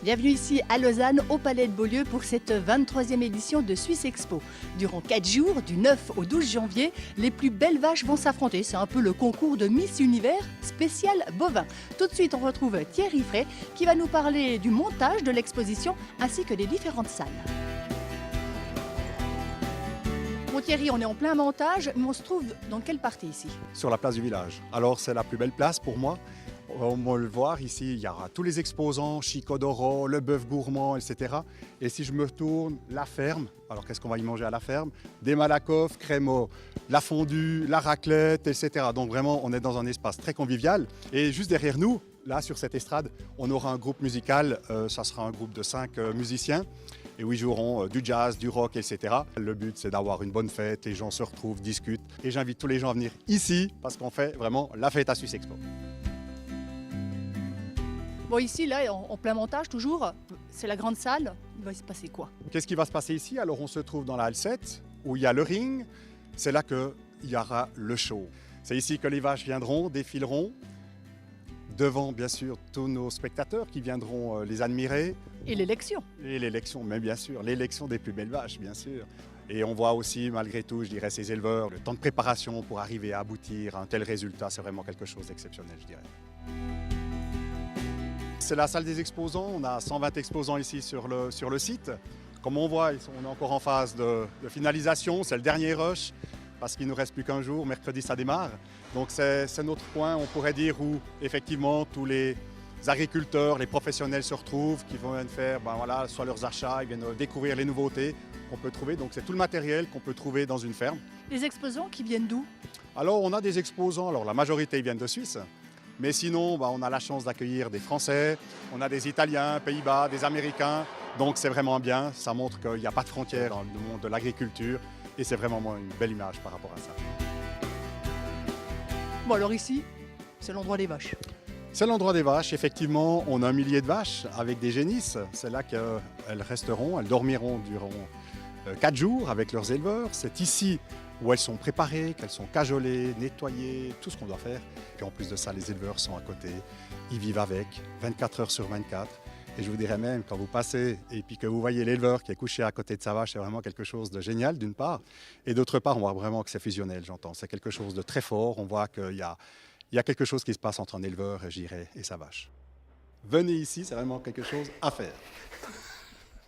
Bienvenue ici à Lausanne, au Palais de Beaulieu pour cette 23e édition de Suisse Expo. Durant 4 jours, du 9 au 12 janvier, les plus belles vaches vont s'affronter. C'est un peu le concours de Miss Univers spécial bovin. Tout de suite, on retrouve Thierry Frey qui va nous parler du montage de l'exposition ainsi que des différentes salles. Bon Thierry, on est en plein montage, mais on se trouve dans quelle partie ici? Sur la place du village. Alors c'est la plus belle place pour moi. On va le voir ici, il y aura tous les exposants, Chico d'Oro, le bœuf gourmand, etc. Et si je me tourne, la ferme, alors qu'est-ce qu'on va y manger à la ferme? Des malakoff, crémeaux, la fondue, la raclette, etc. Donc vraiment, on est dans un espace très convivial. Et juste derrière nous, là sur cette estrade, on aura un groupe musical, ça sera un groupe de 5 musiciens. Et où ils joueront du jazz, du rock, etc. Le but, c'est d'avoir une bonne fête, les gens se retrouvent, discutent. Et j'invite tous les gens à venir ici, parce qu'on fait vraiment la fête à Suisse Expo. Bon ici, là, en plein montage toujours, c'est la grande salle. Il va se passer quoi? Qu'est-ce qui va se passer ici? Alors on se trouve dans la halle 7, où il y a le ring. C'est là qu'il y aura le show. C'est ici que les vaches viendront, défileront, devant bien sûr tous nos spectateurs qui viendront les admirer. Et l'élection? Et l'élection, mais bien sûr, l'élection des plus belles vaches, bien sûr. Et on voit aussi, malgré tout, je dirais, ces éleveurs, le temps de préparation pour arriver à aboutir à un tel résultat, c'est vraiment quelque chose d'exceptionnel, je dirais. C'est la salle des exposants, on a 120 exposants ici sur le site. Comme on voit, on est encore en phase de finalisation, c'est le dernier rush, parce qu'il ne nous reste plus qu'un jour, mercredi ça démarre. Donc c'est notre point, on pourrait dire, où effectivement tous les agriculteurs, les professionnels se retrouvent, qui vont faire soit leurs achats, ils viennent découvrir les nouveautés qu'on peut trouver. Donc c'est tout le matériel qu'on peut trouver dans une ferme. Les exposants qui viennent d'où? Alors on a des exposants, alors la majorité viennent de Suisse, mais sinon on a la chance d'accueillir des Français, on a des Italiens, Pays-Bas, des Américains. Donc c'est vraiment bien, ça montre qu'il n'y a pas de frontières dans le monde de l'agriculture et c'est vraiment une belle image par rapport à ça. Bon alors ici, c'est l'endroit des vaches. C'est l'endroit des vaches, effectivement, on a un millier de vaches avec des génisses. C'est là qu'elles resteront, elles dormiront durant 4 jours avec leurs éleveurs. C'est ici où elles sont préparées, qu'elles sont cajolées, nettoyées, tout ce qu'on doit faire. Et en plus de ça, les éleveurs sont à côté, ils vivent avec, 24 heures sur 24. Et je vous dirais même, quand vous passez et puis que vous voyez l'éleveur qui est couché à côté de sa vache, c'est vraiment quelque chose de génial d'une part. Et d'autre part, on voit vraiment que c'est fusionnel, j'entends. C'est quelque chose de très fort, on voit qu'il y a quelque chose qui se passe entre un éleveur, je dirais, et sa vache. Venez ici, c'est vraiment quelque chose à faire.